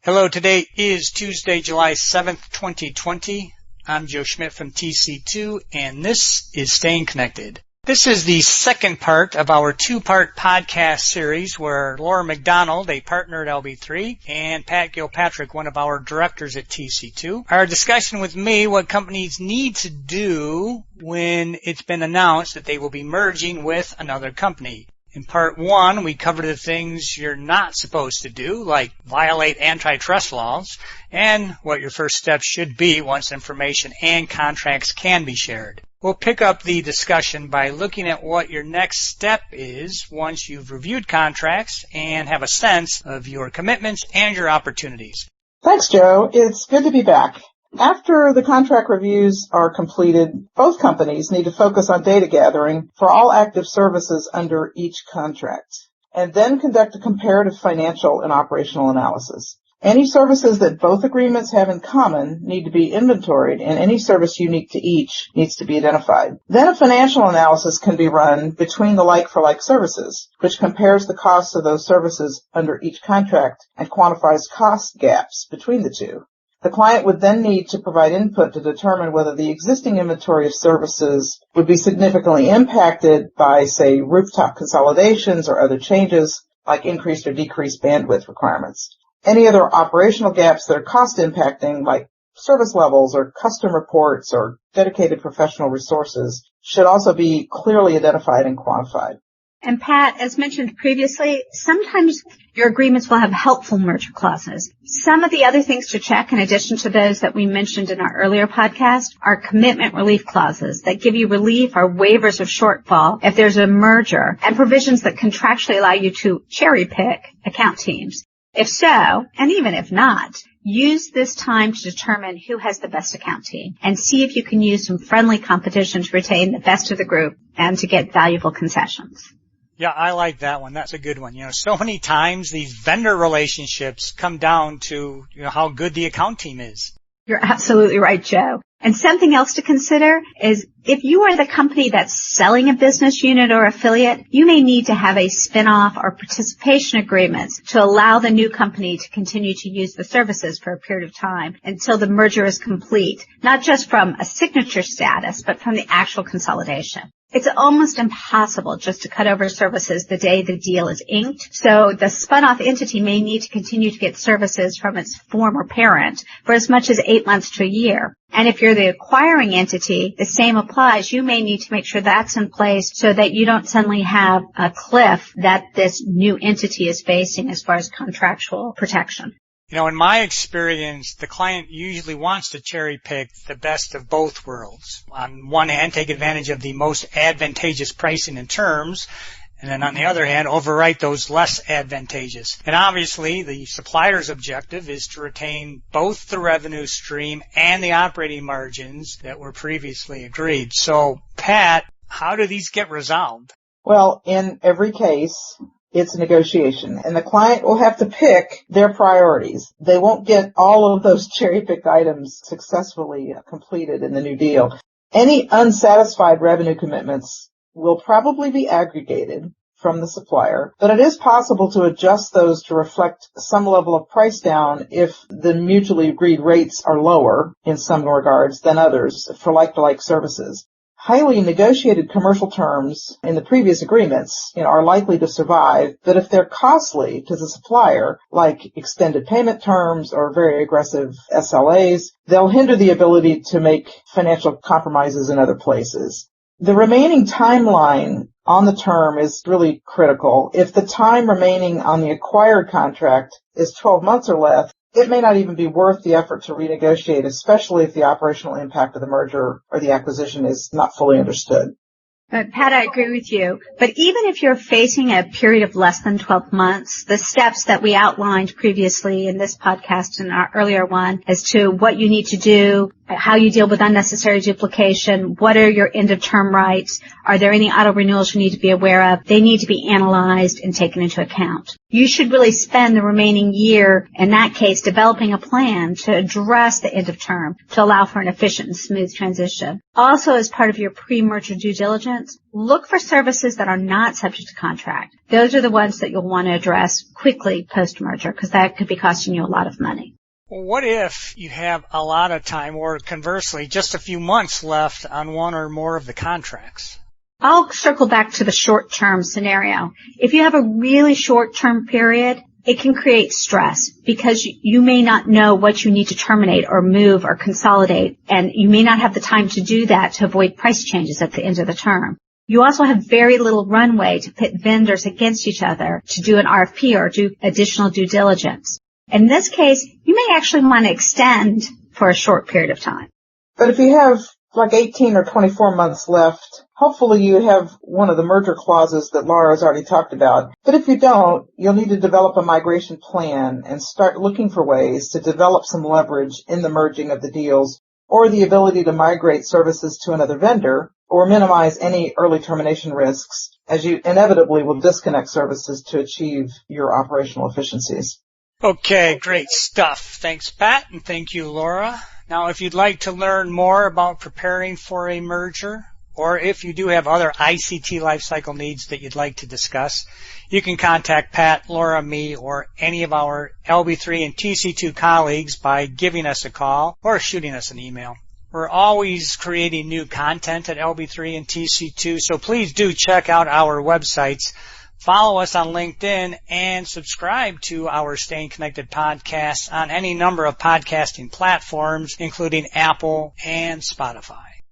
Hello, today is Tuesday, July 7th, 2020. I'm Joe Schmidt from TC2, and this is Staying Connected. This is the second part of our two-part podcast series where Laura McDonald, a partner at LB3, and Pat Gilpatrick, one of our directors at TC2, are discussing with me what companies need to do when it's been announced that they will be merging with another company. In part one, we covered the things you're not supposed to do, like violate antitrust laws, and what your first steps should be once information and contracts can be shared. We'll pick up the discussion by looking at what your next step is once you've reviewed contracts and have a sense of your commitments and your opportunities. Thanks, Joe. It's good to be back. After the contract reviews are completed, both companies need to focus on data gathering for all active services under each contract, and then conduct a comparative financial and operational analysis. Any services that both agreements have in common need to be inventoried, and any service unique to each needs to be identified. Then a financial analysis can be run between the like-for-like services, which compares the costs of those services under each contract and quantifies cost gaps between the two. The client would then need to provide input to determine whether the existing inventory of services would be significantly impacted by, say, rooftop consolidations or other changes like increased or decreased bandwidth requirements. Any other operational gaps that are cost impacting, like service levels or custom reports or dedicated professional resources, should also be clearly identified and quantified. And Pat, as mentioned previously, sometimes your agreements will have helpful merger clauses. Some of the other things to check, in addition to those that we mentioned in our earlier podcast, are commitment relief clauses that give you relief or waivers of shortfall if there's a merger, and provisions that contractually allow you to cherry pick account teams. If so, and even if not, use this time to determine who has the best account team and see if you can use some friendly competition to retain the best of the group and to get valuable concessions. Yeah, I like that one. That's a good one. So many times these vendor relationships come down to, how good the account team is. You're absolutely right, Joe. And something else to consider is if you are the company that's selling a business unit or affiliate, you may need to have a spin-off or participation agreements to allow the new company to continue to use the services for a period of time until the merger is complete, not just from a signature status, but from the actual consolidation. It's almost impossible just to cut over services the day the deal is inked, so the spun-off entity may need to continue to get services from its former parent for as much as 8 months to a year. And if you're the acquiring entity, the same applies. You may need to make sure that's in place so that you don't suddenly have a cliff that this new entity is facing as far as contractual protection. In my experience, the client usually wants to cherry pick the best of both worlds. On one hand, take advantage of the most advantageous pricing and terms, and then on the other hand, overwrite those less advantageous. And obviously, the supplier's objective is to retain both the revenue stream and the operating margins that were previously agreed. So, Pat, how do these get resolved? Well, in every case, it's a negotiation, and the client will have to pick their priorities. They won't get all of those cherry-picked items successfully completed in the new deal. Any unsatisfied revenue commitments will probably be aggregated from the supplier, but it is possible to adjust those to reflect some level of price down if the mutually agreed rates are lower in some regards than others for like-to-like services. Highly negotiated commercial terms in the previous agreements, are likely to survive, but if they're costly to the supplier, like extended payment terms or very aggressive SLAs, they'll hinder the ability to make financial compromises in other places. The remaining timeline on the term is really critical. If the time remaining on the acquired contract is 12 months or less, it may not even be worth the effort to renegotiate, especially if the operational impact of the merger or the acquisition is not fully understood. Pat, I agree with you. But even if you're facing a period of less than 12 months, the steps that we outlined previously in this podcast and our earlier one as to what you need to do how you deal with unnecessary duplication, what are your end-of-term rights, are there any auto renewals you need to be aware of? They need to be analyzed and taken into account. You should really spend the remaining year, in that case, developing a plan to address the end of term to allow for an efficient and smooth transition. Also, as part of your pre-merger due diligence, look for services that are not subject to contract. Those are the ones that you'll want to address quickly post-merger because that could be costing you a lot of money. Well, what if you have a lot of time, or conversely, just a few months left on one or more of the contracts? I'll circle back to the short-term scenario. If you have a really short-term period, it can create stress because you may not know what you need to terminate or move or consolidate, and you may not have the time to do that to avoid price changes at the end of the term. You also have very little runway to pit vendors against each other to do an RFP or do additional due diligence. In this case, you may actually want to extend for a short period of time. But if you have like 18 or 24 months left, hopefully you have one of the merger clauses that Laura's already talked about. But if you don't, you'll need to develop a migration plan and start looking for ways to develop some leverage in the merging of the deals or the ability to migrate services to another vendor or minimize any early termination risks as you inevitably will disconnect services to achieve your operational efficiencies. Okay, great stuff. Thanks, Pat, and thank you, Laura. Now, if you'd like to learn more about preparing for a merger, or if you do have other ICT lifecycle needs that you'd like to discuss, you can contact Pat, Laura, me, or any of our LB3 and TC2 colleagues by giving us a call or shooting us an email. We're always creating new content at LB3 and TC2, so please do check out our websites. Follow us on LinkedIn and subscribe to our Staying Connected podcast on any number of podcasting platforms, including Apple and Spotify.